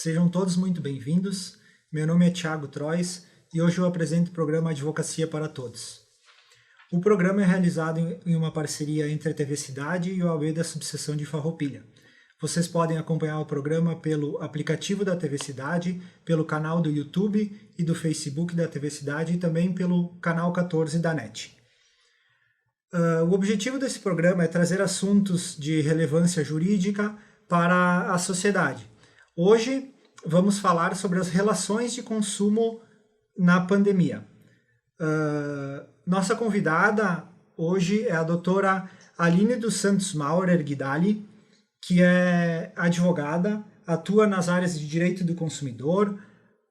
Sejam todos muito bem-vindos. Meu nome é Thiago Trois e hoje eu apresento o programa Advocacia para Todos. O programa é realizado em uma parceria entre a TV Cidade e o AB da Subseção de Farroupilha. Vocês podem acompanhar o programa pelo aplicativo da TV Cidade, pelo canal do YouTube e do Facebook da TV Cidade e também pelo canal 14 da NET. O objetivo desse programa é trazer assuntos de relevância jurídica para a sociedade. Hoje vamos falar sobre as relações de consumo na pandemia. Nossa convidada hoje é a doutora Aline dos Santos Maurer Guidali, que é advogada, atua nas áreas de direito do consumidor,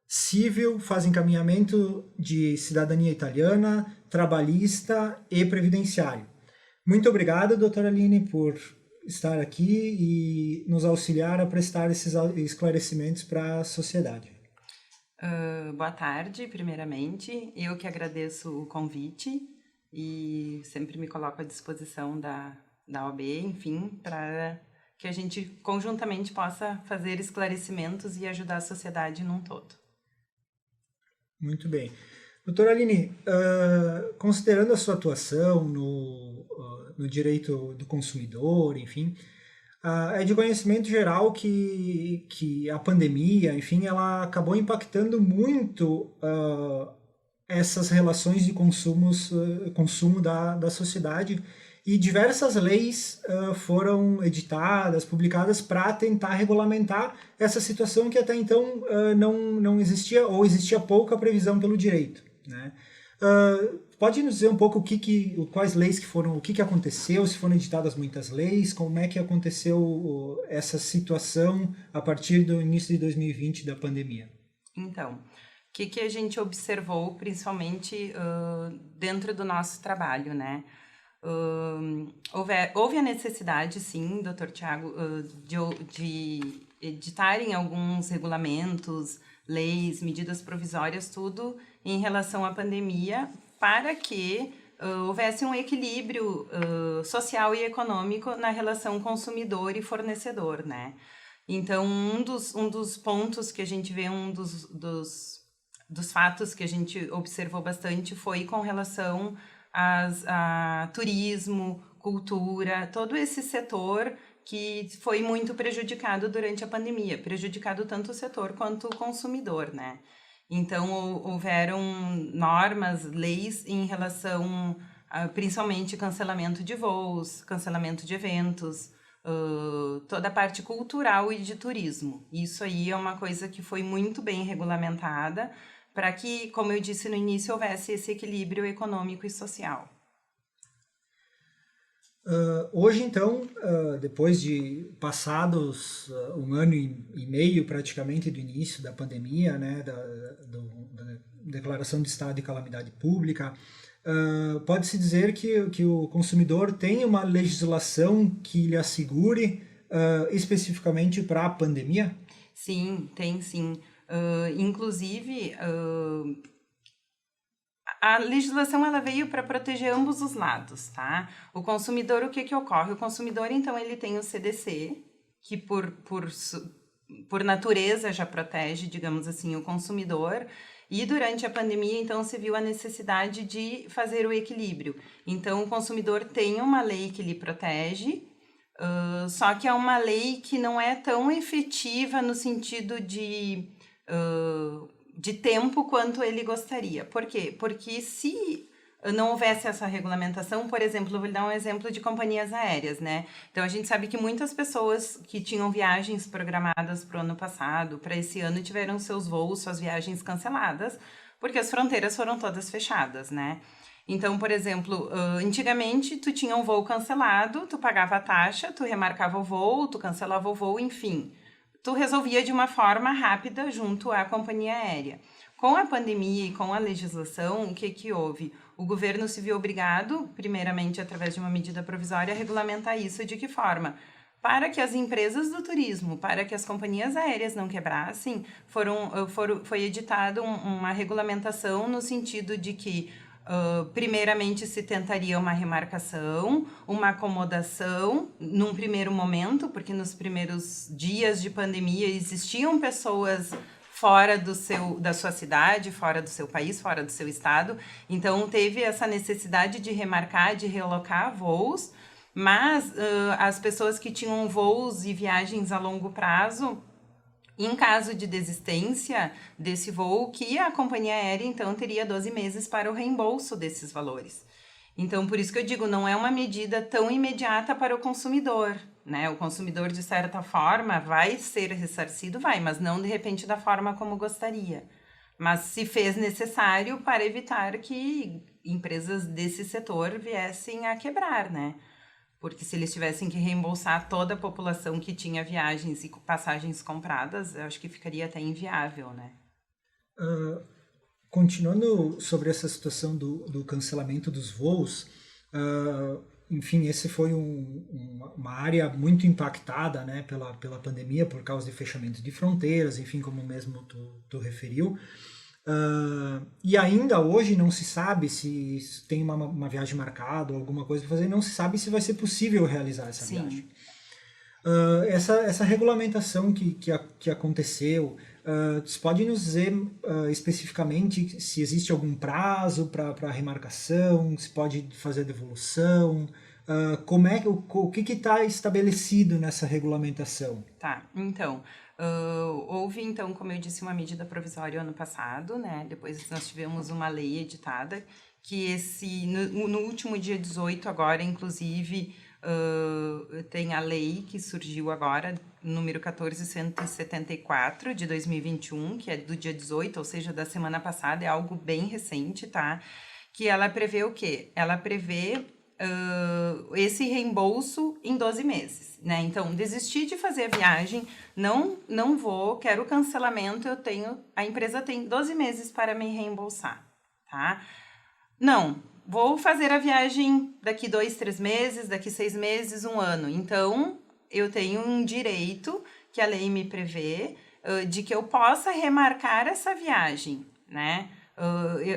civil, faz encaminhamento de cidadania italiana, trabalhista e previdenciário. Muito obrigado, doutora Aline, por estar aqui e nos auxiliar a prestar esses esclarecimentos para a sociedade. Boa tarde, primeiramente. Eu que agradeço o convite e sempre me coloco à disposição da OAB, enfim, para que a gente conjuntamente possa fazer esclarecimentos e ajudar a sociedade num todo. Muito bem. Doutora Aline, considerando a sua atuação no direito do consumidor, enfim, é de conhecimento geral que a pandemia, enfim, ela acabou impactando muito essas relações de consumo da sociedade e diversas leis foram editadas, publicadas para tentar regulamentar essa situação que até então não existia ou existia pouca previsão pelo direito, né? Pode nos dizer um pouco quais leis que foram, o que aconteceu, se foram editadas muitas leis, como é que aconteceu essa situação a partir do início de 2020 da pandemia? Então, o que a gente observou, principalmente dentro do nosso trabalho, né? Houve a necessidade, sim, doutor Thiago, de editarem alguns regulamentos, leis, medidas provisórias, tudo em relação à pandemia, para que houvesse um equilíbrio social e econômico na relação consumidor e fornecedor, né? Então, um dos pontos que a gente vê, dos fatos que a gente observou bastante foi com relação a turismo, cultura, todo esse setor que foi muito prejudicado durante a pandemia, prejudicado tanto o setor quanto o consumidor, né? Então, houveram normas, leis em relação a, principalmente, cancelamento de voos, cancelamento de eventos, toda a parte cultural e de turismo. Isso aí é uma coisa que foi muito bem regulamentada para que, como eu disse no início, houvesse esse equilíbrio econômico e social. Hoje, então, depois de passados um ano e meio praticamente do início da pandemia, né, da declaração de estado de calamidade pública, pode-se dizer que o consumidor tem uma legislação que lhe assegure especificamente para a pandemia? Sim, tem sim. Inclusive, a legislação ela veio para proteger ambos os lados, tá? O consumidor, o que ocorre? O consumidor, então, ele tem o CDC, que por natureza já protege, digamos assim, o consumidor, e durante a pandemia, então, se viu a necessidade de fazer o equilíbrio. Então, o consumidor tem uma lei que lhe protege, só que é uma lei que não é tão efetiva no sentido de tempo quanto ele gostaria. Por quê? Porque se não houvesse essa regulamentação, por exemplo, eu vou lhe dar um exemplo de companhias aéreas, né? Então, a gente sabe que muitas pessoas que tinham viagens programadas para o ano passado, para esse ano, tiveram seus voos, suas viagens canceladas, porque as fronteiras foram todas fechadas, né? Então, por exemplo, antigamente tu tinha um voo cancelado, tu pagava a taxa, tu remarcava o voo, tu cancelava o voo, enfim. Tu resolvia de uma forma rápida junto à companhia aérea. Com a pandemia e com a legislação, o que houve? O governo se viu obrigado, primeiramente através de uma medida provisória, a regulamentar isso. De que forma? Para que as empresas do turismo, para que as companhias aéreas não quebrassem, foi editada uma regulamentação no sentido de que Primeiramente, se tentaria uma remarcação, uma acomodação num primeiro momento, porque nos primeiros dias de pandemia existiam pessoas fora da sua cidade, fora do seu país, fora do seu estado. Então, teve essa necessidade de remarcar, de relocar voos, mas as pessoas que tinham voos e viagens a longo prazo, em caso de desistência desse voo, que a companhia aérea, então, teria 12 meses para o reembolso desses valores. Então, por isso que eu digo, não é uma medida tão imediata para o consumidor, né? O consumidor, de certa forma, vai ser ressarcido, mas não, de repente, da forma como gostaria. Mas se fez necessário para evitar que empresas desse setor viessem a quebrar, né? Porque se eles tivessem que reembolsar toda a população que tinha viagens e passagens compradas, eu acho que ficaria até inviável, né? Continuando sobre essa situação do cancelamento dos voos, enfim, esse foi uma área muito impactada, né, pela pandemia, por causa de fechamento de fronteiras, enfim, como mesmo tu referiu. E ainda hoje não se sabe se tem uma viagem marcada ou alguma coisa para fazer, não se sabe se vai ser possível realizar essa Sim. viagem. Essa regulamentação que aconteceu, você pode nos dizer especificamente se existe algum prazo para remarcação, se pode fazer devolução, o que está estabelecido nessa regulamentação? Tá, então, houve, então, como eu disse, uma medida provisória ano passado, né? Depois nós tivemos uma lei editada, que no último dia 18 agora, inclusive, tem a lei que surgiu agora, número 14.174 de 2021, que é do dia 18, ou seja, da semana passada, é algo bem recente, tá? Que ela prevê o quê? Ela prevê esse reembolso em 12 meses, né? Então, desisti de fazer a viagem, não vou, quero o cancelamento, a empresa tem 12 meses para me reembolsar, tá? Não, vou fazer a viagem daqui 2, 3 meses, daqui 6 meses, 1 ano. Então, eu tenho um direito que a lei me prevê de que eu possa remarcar essa viagem, né?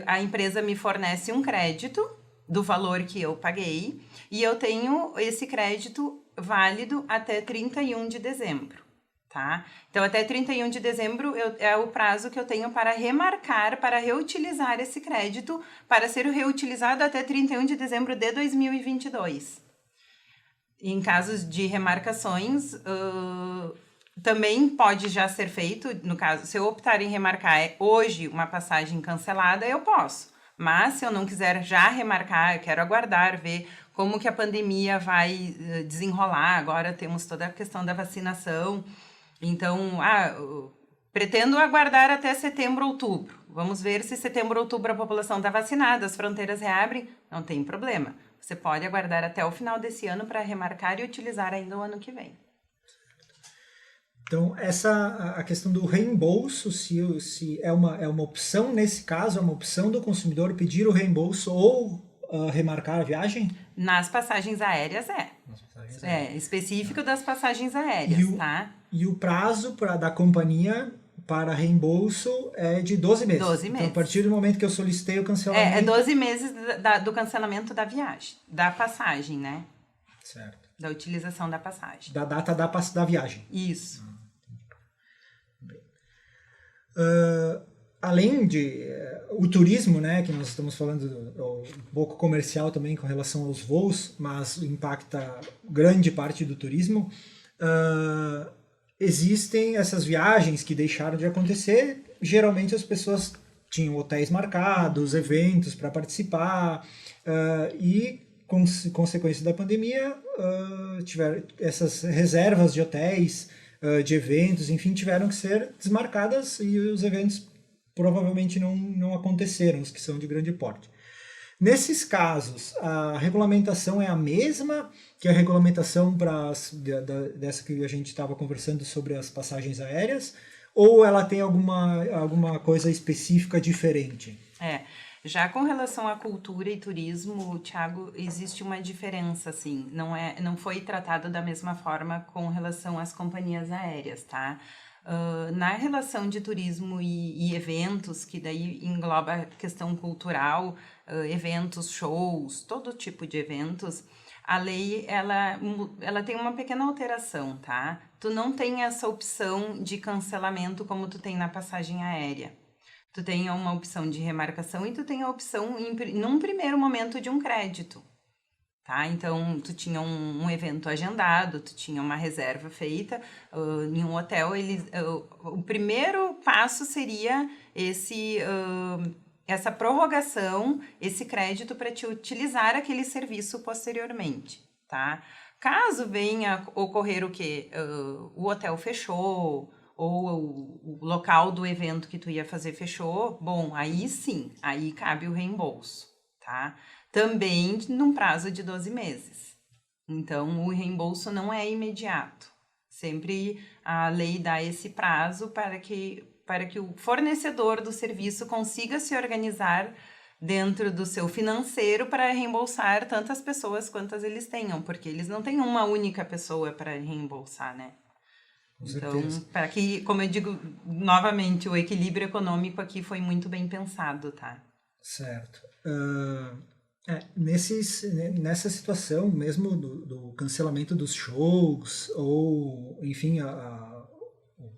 A empresa me fornece um crédito do valor que eu paguei e eu tenho esse crédito válido até 31 de dezembro, tá? Então, até 31 de dezembro é o prazo que eu tenho para remarcar, para reutilizar esse crédito, para ser reutilizado até 31 de dezembro de 2022. Em casos de remarcações, também pode já ser feito, no caso, se eu optar em remarcar hoje uma passagem cancelada, eu posso. Mas, se eu não quiser já remarcar, eu quero aguardar, ver como que a pandemia vai desenrolar. Agora temos toda a questão da vacinação. Então, pretendo aguardar até setembro, outubro. Vamos ver se setembro, outubro a população está vacinada, as fronteiras reabrem. Não tem problema. Você pode aguardar até o final desse ano para remarcar e utilizar ainda o ano que vem. Então, a questão do reembolso, se é uma opção nesse caso, é uma opção do consumidor pedir o reembolso ou remarcar a viagem? Nas passagens aéreas Nas passagens aéreas. Específico das passagens aéreas, tá? E o prazo da companhia para reembolso é de 12 meses. 12 meses. Então, a partir do momento que eu solicitei o cancelamento... É 12 meses do cancelamento da viagem, da passagem, né? Certo. Da utilização da passagem. Da data da viagem. Isso. Além de o turismo, né, que nós estamos falando um pouco comercial também com relação aos voos, mas impacta grande parte do turismo, existem essas viagens que deixaram de acontecer. Geralmente as pessoas tinham hotéis marcados, eventos para participar, e consequência da pandemia, tiveram essas reservas de hotéis, de eventos, enfim, tiveram que ser desmarcadas e os eventos provavelmente não aconteceram, os que são de grande porte. Nesses casos, a regulamentação é a mesma que a regulamentação dessa que a gente estava conversando sobre as passagens aéreas, ou ela tem alguma coisa específica diferente? Já com relação à cultura e turismo, Thiago, existe uma diferença, assim, não foi tratado da mesma forma com relação às companhias aéreas, tá? Na relação de turismo e eventos, que daí engloba a questão cultural, eventos, shows, todo tipo de eventos, a lei, ela tem uma pequena alteração, tá? Tu não tem essa opção de cancelamento como tu tem na passagem aérea. Tu tem uma opção de remarcação e tu tem a opção, num primeiro momento, de um crédito. Tá? Então, tu tinha um evento agendado, tu tinha uma reserva feita em um hotel. O primeiro passo seria essa prorrogação, esse crédito para te utilizar aquele serviço posteriormente. Tá? Caso venha ocorrer o quê? O hotel fechou, ou o local do evento que tu ia fazer fechou, bom, aí sim, aí cabe o reembolso, tá? Também num prazo de 12 meses. Então, o reembolso não é imediato. Sempre a lei dá esse prazo para que o fornecedor do serviço consiga se organizar dentro do seu financeiro para reembolsar tantas pessoas quantas eles tenham, porque eles não têm uma única pessoa para reembolsar, né? Com Então, certeza. para que, como eu digo novamente, o equilíbrio econômico aqui foi muito bem pensado, tá? Certo. Nessa situação mesmo do cancelamento dos shows ou, enfim,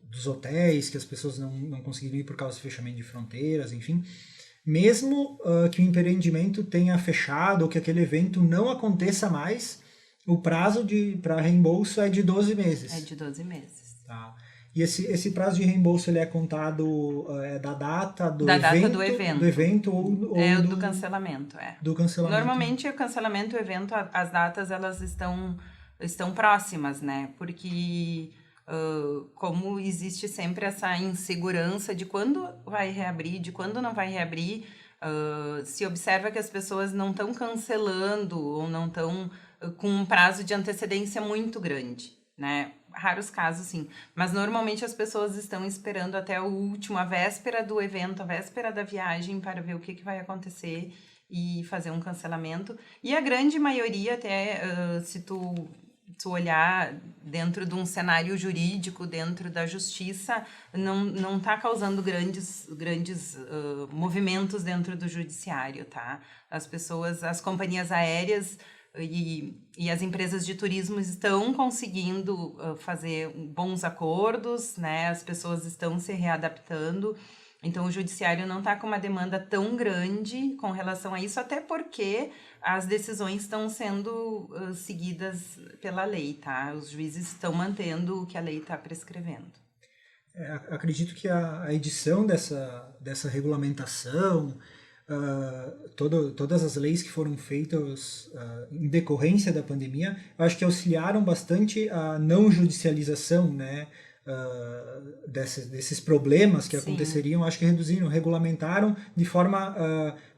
dos hotéis que as pessoas não conseguiram ir por causa do fechamento de fronteiras, enfim, mesmo que o empreendimento tenha fechado ou que aquele evento não aconteça mais, o prazo para reembolso é de 12 meses. É de 12 meses. Tá. E esse prazo de reembolso ele é contado da data do Da evento, data do evento. do evento ou do cancelamento, do cancelamento. Normalmente o cancelamento do evento, as datas elas estão próximas, né? Porque como existe sempre essa insegurança de quando vai reabrir, de quando não vai reabrir, se observa que as pessoas não estão cancelando ou não estão com um prazo de antecedência muito grande, né? Raros casos, sim. Mas normalmente as pessoas estão esperando até o último, a véspera do evento, a véspera da viagem, para ver o que vai acontecer e fazer um cancelamento. E a grande maioria, até se tu olhar dentro de um cenário jurídico, dentro da justiça, não está causando grandes movimentos dentro do judiciário, tá? As companhias aéreas e as empresas de turismo estão conseguindo fazer bons acordos, né? As pessoas estão se readaptando. Então, o judiciário não está com uma demanda tão grande com relação a isso, até porque as decisões estão sendo seguidas pela lei, tá? Os juízes estão mantendo o que a lei está prescrevendo. Acredito que a edição dessa regulamentação, todas as leis que foram feitas em decorrência da pandemia, eu acho que auxiliaram bastante a não judicialização, né? Desses problemas que aconteceriam, acho que reduziram, regulamentaram de forma,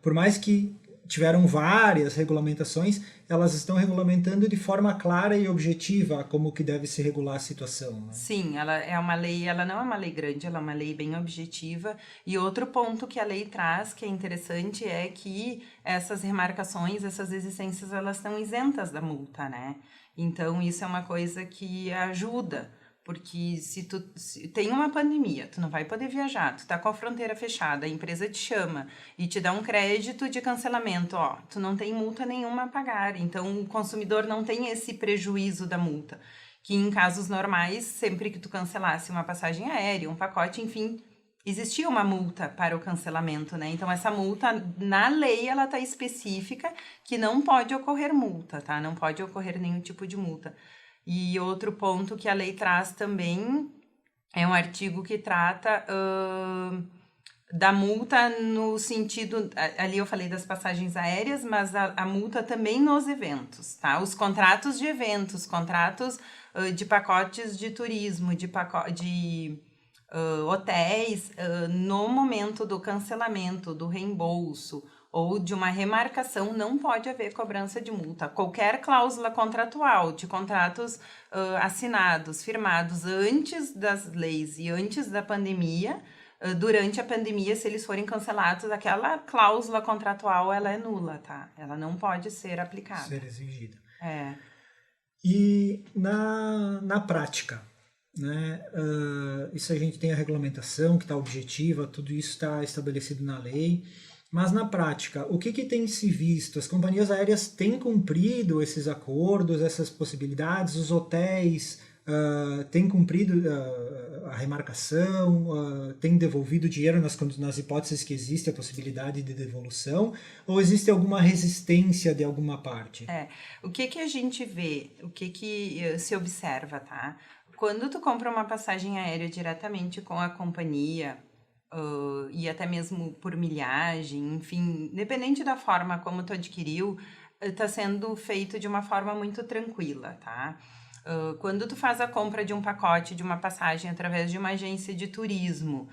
por mais que tiveram várias regulamentações, elas estão regulamentando de forma clara e objetiva como que deve se regular a situação. Né? Sim, ela é uma lei, ela não é uma lei grande, ela é uma lei bem objetiva. E outro ponto que a lei traz, que é interessante, é que essas remarcações, essas existências, elas estão isentas da multa, né? Então, isso é uma coisa que ajuda. Porque se tem uma pandemia, tu não vai poder viajar, tu tá com a fronteira fechada, a empresa te chama e te dá um crédito de cancelamento, tu não tem multa nenhuma a pagar, então o consumidor não tem esse prejuízo da multa, que em casos normais, sempre que tu cancelasse uma passagem aérea, um pacote, enfim, existia uma multa para o cancelamento, né? Então essa multa, na lei, ela tá específica que não pode ocorrer multa, tá? Não pode ocorrer nenhum tipo de multa. E outro ponto que a lei traz também é um artigo que trata da multa no sentido... Ali eu falei das passagens aéreas, mas a multa também nos eventos, tá? Os contratos de eventos, contratos de pacotes de turismo, de hotéis, no momento do cancelamento, do reembolso ou de uma remarcação, não pode haver cobrança de multa. Qualquer cláusula contratual de contratos assinados, firmados antes das leis e antes da pandemia, durante a pandemia, se eles forem cancelados, aquela cláusula contratual, ela é nula, tá? Ela não pode ser aplicada. Ser exigida. É. E na prática, né? Isso a gente tem a regulamentação que está objetiva, tudo isso está estabelecido na lei. Mas na prática, o que tem se visto? As companhias aéreas têm cumprido esses acordos, essas possibilidades? Os hotéis têm cumprido a remarcação? Têm devolvido dinheiro nas hipóteses que existe a possibilidade de devolução? Ou existe alguma resistência de alguma parte? O que a gente vê, o que se observa, tá? Quando tu compra uma passagem aérea diretamente com a companhia, e até mesmo por milhagem, enfim, independente da forma como tu adquiriu, está sendo feito de uma forma muito tranquila, tá? Quando tu faz a compra de um pacote, de uma passagem através de uma agência de turismo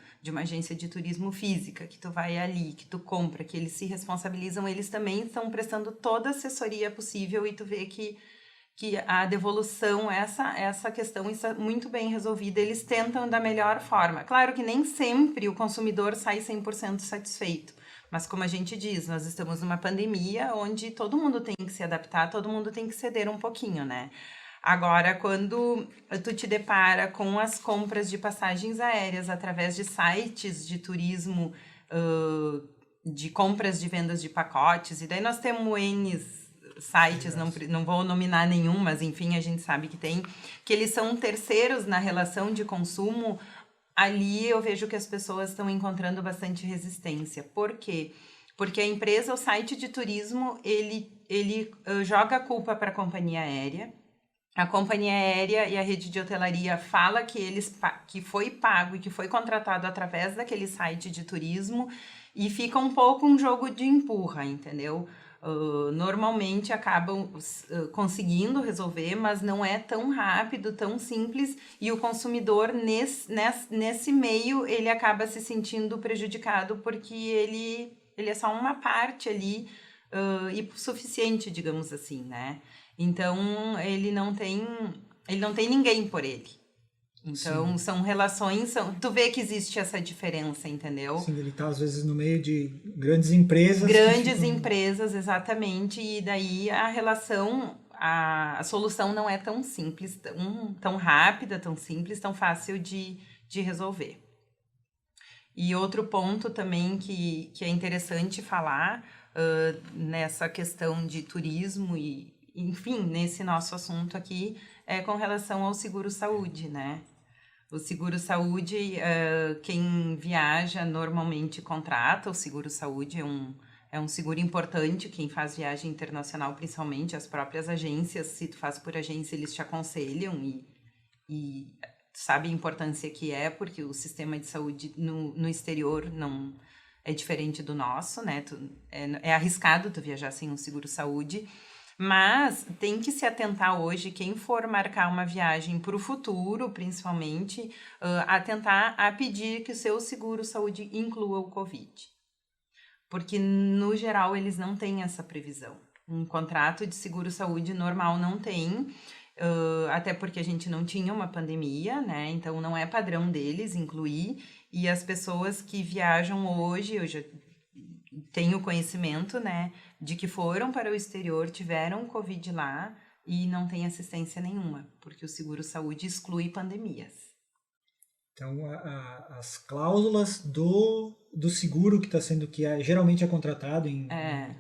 física, que tu vai ali, que tu compra, que eles se responsabilizam, eles também estão prestando toda a assessoria possível e tu vê que a devolução, essa questão está muito bem resolvida, eles tentam da melhor forma. Claro que nem sempre o consumidor sai 100% satisfeito, mas como a gente diz, nós estamos numa pandemia onde todo mundo tem que se adaptar, todo mundo tem que ceder um pouquinho, né? Agora, quando tu te depara com as compras de passagens aéreas através de sites de turismo, de compras de vendas de pacotes, e daí nós temos N sites, não vou nominar nenhum, mas enfim, a gente sabe que eles são terceiros na relação de consumo. Ali eu vejo que as pessoas estão encontrando bastante resistência. Por quê? Porque a empresa, o site de turismo, ele joga a culpa para a companhia aérea. A companhia aérea e a rede de hotelaria fala que foi pago e que foi contratado através daquele site de turismo, e fica um pouco um jogo de empurra, entendeu? Normalmente acabam conseguindo resolver, mas não é tão rápido, tão simples, e o consumidor nesse meio ele acaba se sentindo prejudicado porque ele é só uma parte ali e suficiente, digamos assim, né? Então ele não tem ninguém por ele. Então, sim, são relações... Tu vê que existe essa diferença, entendeu? Sim, ele está às vezes no meio de grandes empresas. Grandes empresas, exatamente. E daí a relação, a solução não é tão simples, tão rápida, tão simples, tão fácil de resolver. E outro ponto também que é interessante falar nessa questão de turismo e, enfim, nesse nosso assunto aqui, é com relação ao seguro-saúde, né? O seguro-saúde, quem viaja normalmente contrata o seguro-saúde, é um seguro importante, quem faz viagem internacional, principalmente as próprias agências, se tu faz por agência, eles te aconselham e sabe a importância que é, porque o sistema de saúde no exterior não é diferente do nosso, né? É arriscado tu viajar sem um seguro-saúde, mas tem que se atentar hoje, quem for marcar uma viagem para o futuro, principalmente, atentar a pedir que o seu seguro-saúde inclua o Covid. Porque, no geral, eles não têm essa previsão. Um contrato de seguro-saúde normal não tem, até porque a gente não tinha uma pandemia, né? Então, não é padrão deles incluir. E as pessoas que viajam hoje, eu já tenho conhecimento, né, de que foram para o exterior, tiveram Covid lá e não tem assistência nenhuma, porque o seguro-saúde exclui pandemias. Então, as cláusulas do seguro que está sendo, geralmente é contratado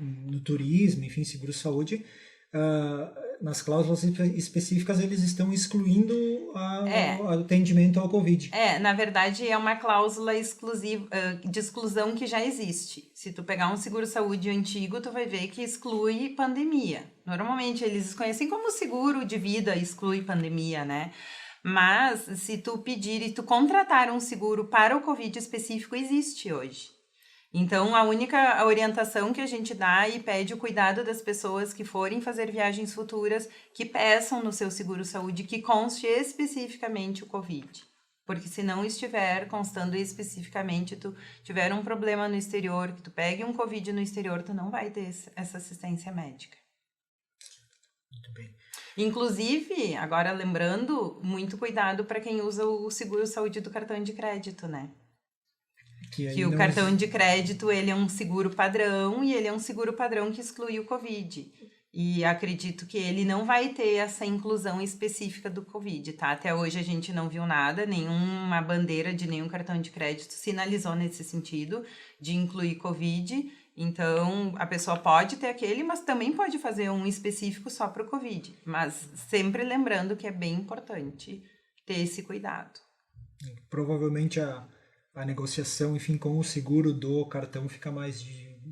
no turismo, enfim, seguro-saúde, nas cláusulas específicas eles estão excluindo o atendimento ao Covid. Na verdade é uma cláusula exclusiva, de exclusão que já existe. Se tu pegar um seguro-saúde antigo, tu vai ver que exclui pandemia. Normalmente eles conhecem como seguro de vida exclui pandemia, né? Mas se tu pedir e tu contratar um seguro para o Covid específico, existe hoje. Então, a única orientação que a gente dá e pede o cuidado das pessoas que forem fazer viagens futuras, que peçam no seu seguro-saúde que conste especificamente o Covid. Porque se não estiver constando especificamente, tu tiver um problema no exterior, que tu pegue um Covid no exterior, tu não vai ter essa assistência médica. Muito bem. Inclusive, agora lembrando, muito cuidado para quem usa o seguro-saúde do cartão de crédito, né? Que o cartão de crédito, ele é um seguro padrão e ele é um seguro padrão que exclui o Covid. E acredito que ele não vai ter essa inclusão específica do Covid, tá? Até hoje a gente não viu nada, nenhuma bandeira de nenhum cartão de crédito sinalizou nesse sentido de incluir Covid. Então, a pessoa pode ter aquele, mas também pode fazer um específico só para o Covid. Mas sempre lembrando que é bem importante ter esse cuidado. Provavelmente a negociação, enfim, com o seguro do cartão fica mais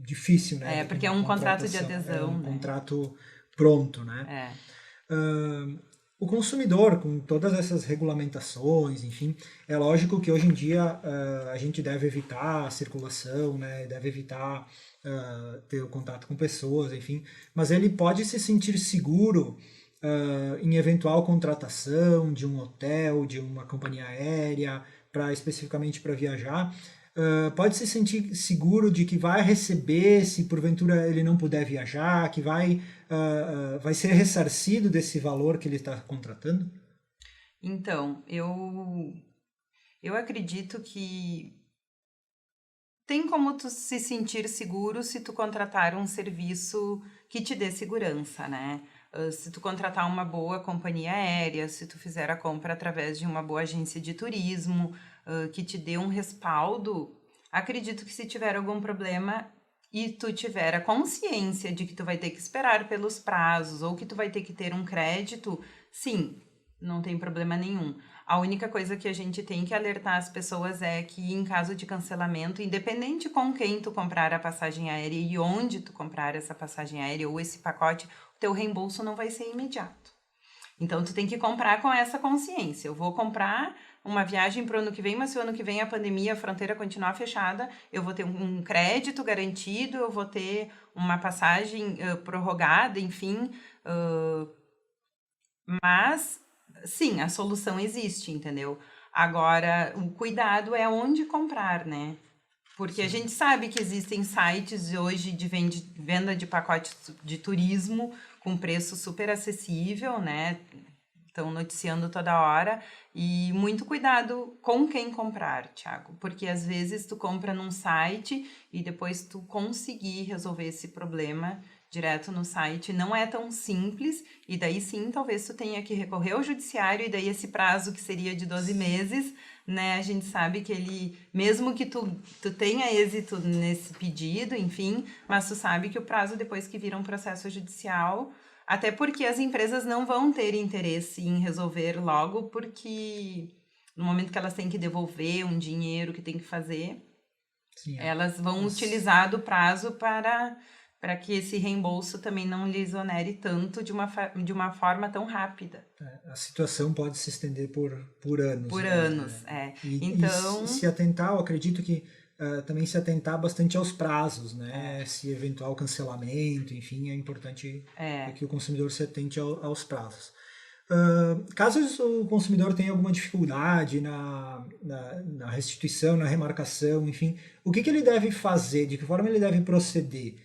difícil, né? Porque é um contrato de adesão, é um né? contrato pronto, né? O consumidor, com todas essas regulamentações, enfim, é lógico que hoje em dia a gente deve evitar a circulação, né? Deve evitar ter o contato com pessoas, enfim, mas ele pode se sentir seguro em eventual contratação de um hotel, de uma companhia aérea, especificamente para viajar, pode se sentir seguro de que vai receber se porventura ele não puder viajar, que vai ser ressarcido desse valor que ele está contratando? Então, eu acredito que tem como tu se sentir seguro se tu contratar um serviço que te dê segurança, né? Se tu contratar uma boa companhia aérea, se tu fizer a compra através de uma boa agência de turismo, que te dê um respaldo, acredito que se tiver algum problema e tu tiver a consciência de que tu vai ter que esperar pelos prazos ou que tu vai ter que ter um crédito, sim, não tem problema nenhum. A única coisa que a gente tem que alertar as pessoas é que em caso de cancelamento, independente com quem tu comprar a passagem aérea e onde tu comprar essa passagem aérea ou esse pacote, o teu reembolso não vai ser imediato. Então, tu tem que comprar com essa consciência. Eu vou comprar uma viagem para o ano que vem, mas se o ano que vem a pandemia, a fronteira continuar fechada, eu vou ter um crédito garantido, eu vou ter uma passagem prorrogada, enfim. Mas, sim, a solução existe, entendeu? Agora, o cuidado é onde comprar, né? Porque a gente sabe que existem sites hoje de venda de pacotes de turismo com preço super acessível, né? Estão noticiando toda hora. E muito cuidado com quem comprar, Thiago. Porque às vezes tu compra num site e depois tu conseguir resolver esse problema direto no site não é tão simples. E daí sim, talvez tu tenha que recorrer ao judiciário e daí esse prazo que seria de 12 meses... né, a gente sabe que ele, mesmo que tu tenha êxito nesse pedido, enfim, mas tu sabe que o prazo depois que vira um processo judicial, até porque as empresas não vão ter interesse em resolver logo, porque no momento que elas têm que devolver um dinheiro que tem que fazer, sim, elas vão utilizar do prazo para que esse reembolso também não lhes onere tanto de uma forma tão rápida. A situação pode se estender por anos. Por anos, Então... E se atentar, eu acredito que também se atentar bastante aos prazos, né? Se eventual cancelamento, enfim, é importante que o consumidor se atente aos prazos. Caso o consumidor tenha alguma dificuldade na restituição, na remarcação, enfim, o que ele deve fazer, de que forma ele deve proceder?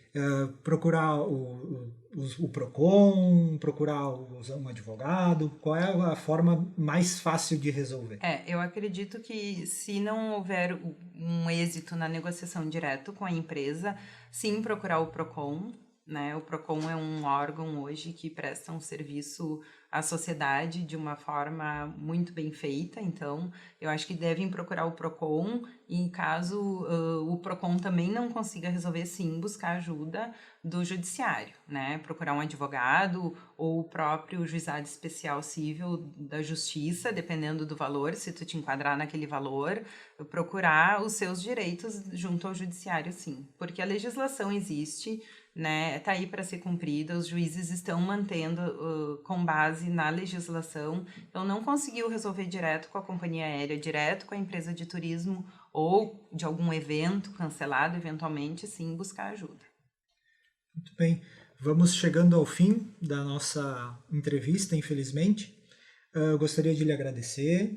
Procurar o PROCON, procurar um advogado? Qual é a forma mais fácil de resolver? Eu acredito que se não houver um êxito na negociação direto com a empresa, sim, procurar o PROCON, né? O PROCON é um órgão hoje que presta um serviço à sociedade de uma forma muito bem feita, então eu acho que devem procurar o PROCON e em caso o PROCON também não consiga resolver, sim, buscar ajuda do judiciário, né? Procurar um advogado ou o próprio juizado especial civil da justiça, dependendo do valor, se tu te enquadrar naquele valor, procurar os seus direitos junto ao judiciário, sim, porque a legislação existe, né, tá aí para ser cumprida, os juízes estão mantendo com base na legislação, então não conseguiu resolver direto com a companhia aérea, direto com a empresa de turismo ou de algum evento cancelado, eventualmente, sim, buscar ajuda. Muito bem, vamos chegando ao fim da nossa entrevista, infelizmente. Eu gostaria de lhe agradecer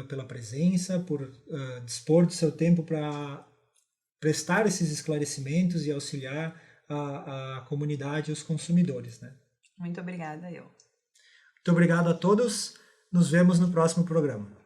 pela presença, por dispor do seu tempo para prestar esses esclarecimentos e auxiliar a comunidade e os consumidores, né? Muito obrigada, eu. Muito obrigado a todos. Nos vemos no próximo programa.